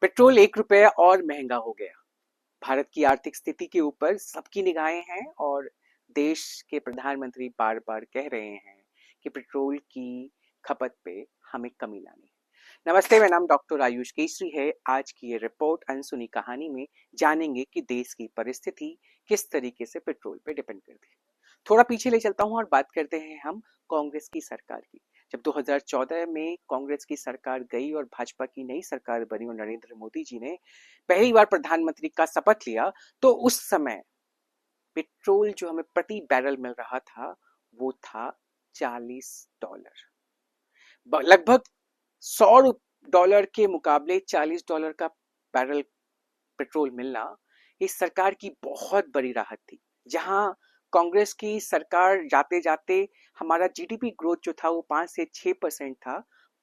Petrol 1 रुपये और महंगा हो गया। भारत की आर्थिक स्थिति के ऊपर सबकी निगाहें हैं और देश के प्रधानमंत्री बार बार कह रहे हैं कि पेट्रोल की खपत पे हमें कमी लानी है। नमस्ते, मेरा नाम डॉक्टर आयुष केसरी है। आज की ये रिपोर्ट अनसुनी कहानी में जानेंगे कि देश की परिस्थिति किस तरीके से पेट्रोल पे डिपेंड करती है। थोड़ा पीछे ले चलता हूँ और बात करते हैं हम कांग्रेस की सरकार की। जब 2014 में कांग्रेस की सरकार गई और भाजपा की नई सरकार बनी और नरेंद्र मोदी जी ने पहली बार प्रधानमंत्री का शपथ लिया, तो उस समय पेट्रोल जो हमें प्रति बैरल मिल रहा था वो था $40। लगभग $100 के मुकाबले $40 का बैरल पेट्रोल मिलना इस सरकार की बहुत बड़ी राहत थी। जहां कांग्रेस की सरकार जाते जाते हमारा जीडीपी ग्रोथ जो था वो 5 से 6% था,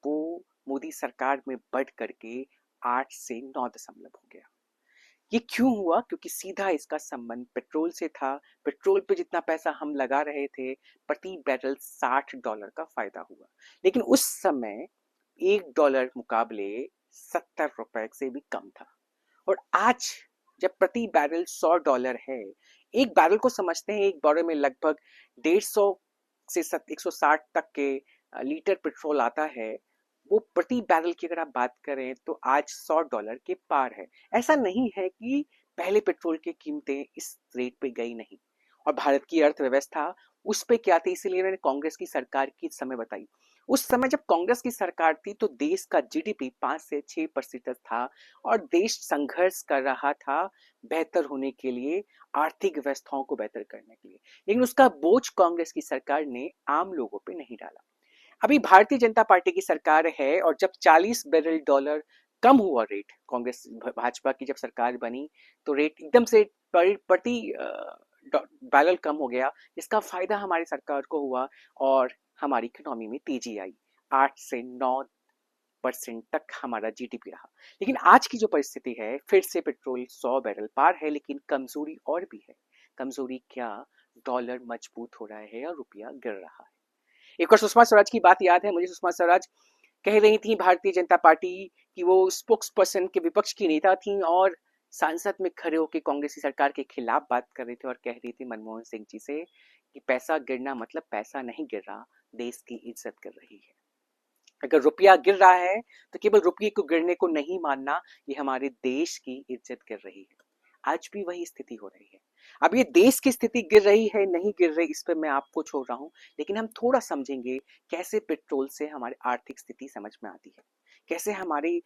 वो मोदी सरकार में बढ़ करके 8 से 9 हो गया। ये क्यों हुआ? क्योंकि सीधा इसका संबंध पेट्रोल से था। पेट्रोल पे जितना पैसा हम लगा रहे थे, प्रति बैरल $60 का फायदा हुआ। लेकिन उस समय $1 मुकाबले $70 से भी कम था। और आज जब प्रति बैरल $100 है, एक बैरल को समझते हैं, एक बैरल में लगभग 150 से 160 तक के लीटर पेट्रोल आता है। वो प्रति बैरल की अगर आप बात करें तो आज $100 के पार है। ऐसा नहीं है कि पहले पेट्रोल की कीमतें इस रेट पे गई नहीं। और भारत की अर्थव्यवस्था उस पे क्या थी, इसीलिए मैंने कांग्रेस की सरकार की समय बताई। उस समय जब कांग्रेस की सरकार थी तो देश का जीडीपी 5 से 6% था और देश संघर्ष कर रहा था बेहतर होने के लिए, आर्थिक व्यवस्थाओं को बेहतर करने के लिए। लेकिन उसका बोझ कांग्रेस की सरकार ने आम लोगों पे नहीं डाला। अभी भारतीय जनता पार्टी की सरकार है और जब $40 कम हुआ रेट, कांग्रेस भाजपा की जब सरकार बनी तो रेट एकदम से प्रति बैरल कम हो गया, जिसका फायदा हमारी सरकार को हुआ और हमारी इकोनॉमी में तेजी आई। 8 से 9% तक हमारा जीडीपी रहा। लेकिन आज की जो परिस्थिति है, फिर से पेट्रोल 100 बैरल पार है, लेकिन कमजोरी और भी है। कमजोरी क्या? डॉलर मजबूत हो रहा है और रुपया गिर रहा है। एक और सुषमा स्वराज की बात याद है मुझे। सुषमा स्वराज कह रही थी भारतीय जनता पार्टी की, वो स्पोक्स पर्सन के विपक्ष की नेता थी और सांसद में खड़े होकर कांग्रेस की सरकार के खिलाफ बात कर रही थी और कह रही थी मनमोहन सिंह जी से कि पैसा गिरना मतलब पैसा नहीं गिर रहा, देश की इज्जत कर रही है। अगर रुपया गिर रहा है तो केवल रुपये को गिरने को नहीं मानना, ये हमारे देश की इज्जत कर रही है। आज भी वही स्थिति हो रही है। अब ये देश की स्थिति गिर रही है नहीं गिर रही, इस पर मैं आपको छोड़ रहा हूं, लेकिन हम थोड़ा समझेंगे कैसे पेट्रोल से हमारी आर्थिक स्थिति समझ में आती है, कैसे हमारी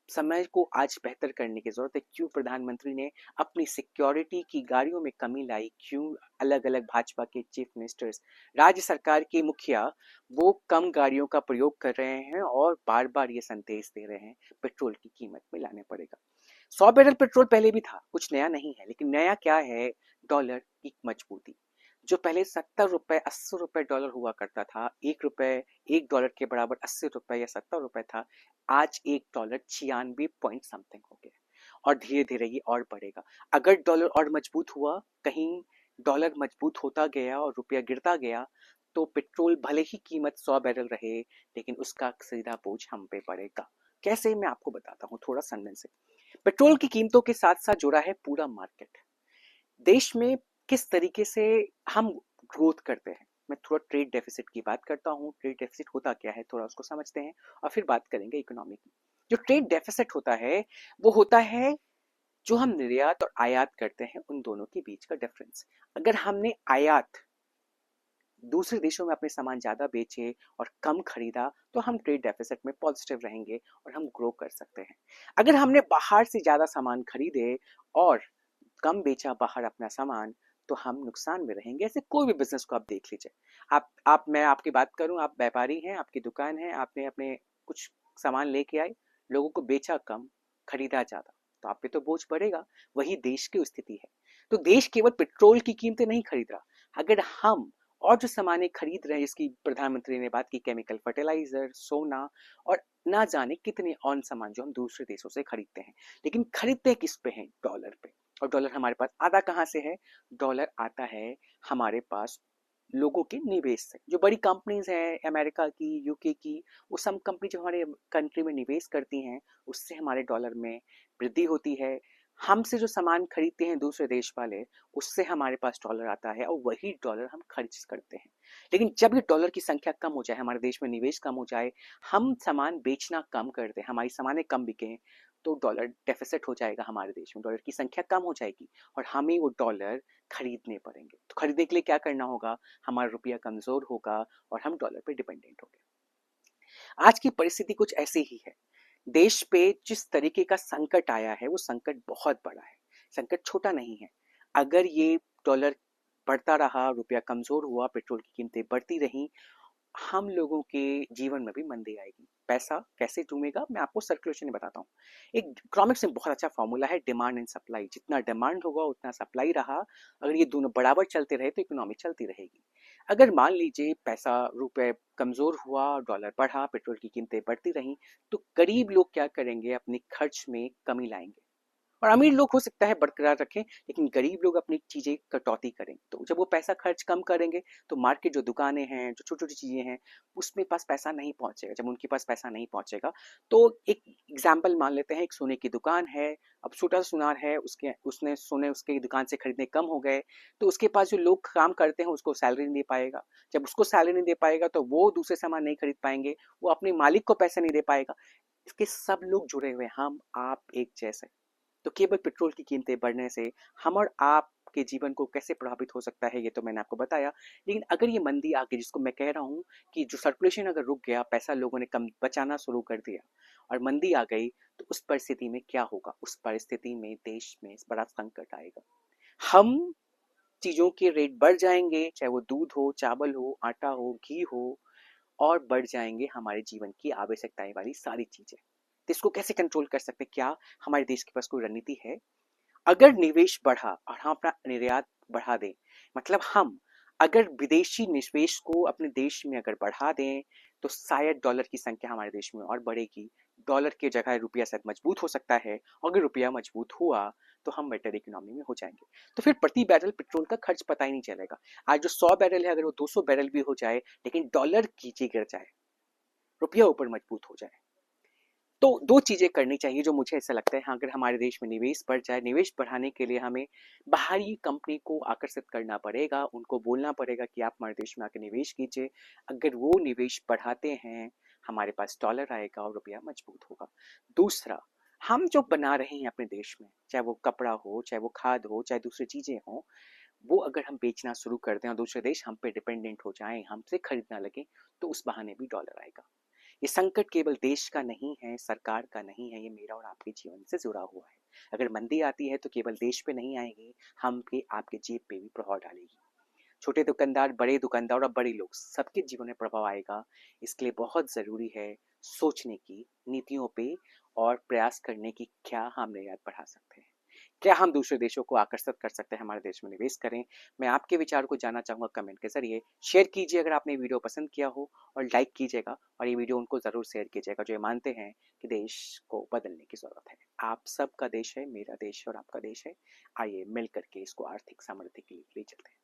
समय को आज बेहतर करने की जरूरत है, क्यों प्रधानमंत्री ने अपनी सिक्योरिटी की गाड़ियों में कमी लाई, क्यों अलग अलग भाजपा के चीफ मिनिस्टर्स, राज्य सरकार के मुखिया वो कम गाड़ियों का प्रयोग कर रहे हैं और बार बार ये संदेश दे रहे हैं पेट्रोल की कीमत में लाने पड़ेगा। 100 बैरल पेट्रोल पहले भी था, कुछ नया नहीं है, लेकिन नया क्या है? डॉलर की मजबूती। जो पहले $70 $80 डॉलर हुआ करता था, $1 के बराबर $80 या $70 था, आज $1 96 पॉइंट समथिंग हो गया और धीरे धीरे ये और बढ़ेगा। अगर डॉलर और मजबूत हुआ, कहीं डॉलर मजबूत होता गया और रुपया गिरता गया, तो पेट्रोल भले ही कीमत 100 बैरल रहे, लेकिन उसका सीधा बोझ हम पे पड़ेगा। कैसे, मैं आपको बताता हूँ थोड़ा संदन से। पेट्रोल की कीमतों के साथ साथ जुड़ा है पूरा मार्केट। देश में किस तरीके से हम ग्रोथ करते हैं। मैं थोड़ा ट्रेड डेफिसिट की बात करता हूँ। ट्रेड डेफिसिट होता क्या है, थोड़ा उसको समझते हैं और फिर बात करेंगे इकोनॉमी की। जो ट्रेड डेफिसिट होता है वो होता है जो हम निर्यात और आयात करते हैं, उन दोनों के बीच का डिफरेंस। अगर हमने आयात दूसरे देशों में अपने सामान ज्यादा बेचे और कम खरीदा तो हम ट्रेड डेफिसिट में पॉजिटिव रहेंगे और हम ग्रो कर सकते हैं। अगर हमने बाहर से ज्यादा सामान खरीदे और कम बेचा बाहर अपना सामान, तो हम नुकसान में रहेंगे। ऐसे कोई भी बिजनेस को आप देख लीजिए। आप मैं आपकी बात करूं, आप व्यापारी हैं, आपकी दुकान है, आपने अपने कुछ सामान लेके आए, लोगों को बेचा कम, खरीदा ज्यादा, तो आप पे तो बोझ बढ़ेगा। वही देश की स्थिति है। तो देश केवल पेट्रोल की कीमतें नहीं खरीद रहा। अगर हम और जो सामानें खरीद रहे हैं, जिसकी प्रधानमंत्री ने बात की, केमिकल फर्टिलाइजर, सोना और ना जाने कितने और सामान जो हम दूसरे देशों से खरीदते हैं, लेकिन खरीदते किस पे हैं? डॉलर पे। और डॉलर हमारे पास आता कहाँ से है? डॉलर आता है हमारे पास लोगों के निवेश से। जो बड़ी कंपनीज हैं अमेरिका की, यूके की, वो सब कंपनी जो हमारे कंट्री में निवेश करती हैं, उससे हमारे डॉलर में वृद्धि होती है। हमसे जो सामान खरीदते हैं दूसरे देश वाले, उससे हमारे पास डॉलर आता है और वही डॉलर हम खर्च करते हैं। लेकिन जब ये डॉलर की संख्या कम हो जाए, हमारे देश में निवेश कम हो जाए, हम सामान बेचना कम कर दें, हमारी सामानें कम बिकें, तो डॉलर डेफिसिट हो जाएगा हमारे देश में, डॉलर की संख्या कम हो जाएगी और हमें वो डॉलर खरीदने पड़ेंगे। तो खरीदने के लिए क्या करना होगा? हमारा रुपया कमजोर होगा और हम डॉलर पे डिपेंडेंट होंगे। आज की परिस्थिति कुछ ऐसी ही है। देश पे जिस तरीके का संकट आया है, वो संकट बहुत बड़ा है, संकट छोटा नहीं है। अगर ये डॉलर बढ़ता रहा, रुपया कमजोर हुआ, पेट्रोल की कीमतें बढ़ती रहीं, हम लोगों के जीवन में भी मंदी आएगी। पैसा कैसे घूमेगा, मैं आपको सर्कुलेशन में बताता हूँ। एक इकोनॉमिक्स में बहुत अच्छा फॉर्मूला है, डिमांड एंड सप्लाई। जितना डिमांड होगा उतना सप्लाई रहा, अगर ये दोनों बराबर चलते रहे तो इकोनॉमी चलती रहेगी। अगर मान लीजिए पैसा, रुपए कमजोर हुआ, डॉलर बढ़ा, पेट्रोल की कीमतें बढ़ती रहीं, तो गरीब लोग क्या करेंगे? अपने खर्च में कमी लाएंगे। और अमीर लोग हो सकता है बरकरार रखें, लेकिन गरीब लोग अपनी चीजें कटौती करें। तो जब वो पैसा खर्च कम करेंगे, तो मार्केट जो दुकानें हैं, जो छोटी छोटी चीजें हैं, उसमें पास पैसा नहीं पहुंचेगा। जब उनके पास पैसा नहीं पहुंचेगा, तो एक एग्जाम्पल मान लेते हैं, एक सोने की दुकान है। अब छोटा सा सुनार है, उसके उसने सोने उसके दुकान से खरीदने कम हो गए, तो उसके पास जो लोग काम करते हैं उसको सैलरी नहीं दे पाएगा। जब उसको सैलरी नहीं दे पाएगा, तो वो दूसरे सामान नहीं खरीद पाएंगे, वो अपने मालिक को पैसे नहीं दे पाएगा। इसके सब लोग जुड़े हुए, हम आप एक जैसे। तो केवल पेट्रोल की कीमतें बढ़ने से हम और आपके जीवन को कैसे प्रभावित हो सकता है, ये तो मैंने आपको बताया। लेकिन अगर ये मंदी आ गई, जिसको मैं कह रहा हूँ कि जो सर्कुलेशन अगर रुक गया, पैसा लोगों ने कम बचाना शुरू कर दिया और मंदी आ गई, तो उस परिस्थिति में क्या होगा? उस परिस्थिति में देश में बड़ा संकट आएगा। हम चीजों के रेट बढ़ जाएंगे, चाहे वो दूध हो, चावल हो, आटा हो, घी हो, और बढ़ जाएंगे हमारे जीवन की आवश्यकताएं वाली सारी चीजें। तो इसको कैसे कंट्रोल कर सकते हैं? क्या हमारे देश के पास कोई रणनीति है? अगर निवेश बढ़ा और हम अपना निर्यात बढ़ा दें, मतलब हम अगर विदेशी निवेश को अपने देश में अगर बढ़ा दें, तो शायद डॉलर की संख्या हमारे देश में और बढ़ेगी। डॉलर की जगह रुपया शायद मजबूत हो सकता है, और अगर रुपया मजबूत हुआ, तो हम बेटर इकोनॉमी में हो जाएंगे। तो फिर प्रति बैरल पेट्रोल का खर्च पता ही नहीं चलेगा। आज जो 100 बैरल है, अगर वो 200 बैरल भी हो जाए, लेकिन डॉलर नीचे गिर जाए, रुपया ऊपर मजबूत हो जाए, तो दो चीजें करनी चाहिए जो मुझे ऐसा लगता है। हाँ, अगर हमारे देश में निवेश बढ़ जाए, निवेश बढ़ाने के लिए हमें बाहरी कंपनी को आकर्षित करना पड़ेगा, उनको बोलना पड़ेगा कि आप हमारे देश में आकर निवेश कीजिए। अगर वो निवेश बढ़ाते हैं, हमारे पास डॉलर आएगा और रुपया मजबूत होगा। दूसरा, हम जो बना रहे हैं अपने देश में, चाहे वो कपड़ा हो, चाहे वो खाद हो, चाहे दूसरी चीजें हों, वो अगर हम बेचना शुरू कर दें और दूसरे देश हम पे डिपेंडेंट हो जाएं, हमसे खरीदना लगे, तो उस बहाने भी डॉलर आएगा। ये संकट केवल देश का नहीं है, सरकार का नहीं है, ये मेरा और आपके जीवन से जुड़ा हुआ है। अगर मंदी आती है, तो केवल देश पे नहीं आएगी, हम पे, आपके जेब पे भी प्रभाव डालेगी। छोटे दुकानदार, बड़े दुकानदार और बड़े लोग, सबके जीवन में प्रभाव आएगा। इसके लिए बहुत जरूरी है सोचने की, नीतियों पे और प्रयास करने की, क्या हम निर्यात बढ़ा सकते हैं, क्या हम दूसरे देशों को आकर्षित कर सकते हैं हमारे देश में निवेश करें। मैं आपके विचार को जानना चाहूंगा कमेंट के जरिए। शेयर कीजिए अगर आपने वीडियो पसंद किया हो, और लाइक कीजिएगा, और ये वीडियो उनको जरूर शेयर कीजिएगा जो ये मानते हैं कि देश को बदलने की जरूरत है। आप सबका देश है, मेरा देश है और आपका देश है। आइए मिल करके इसको आर्थिक समृद्धि के लिए ले चलते हैं।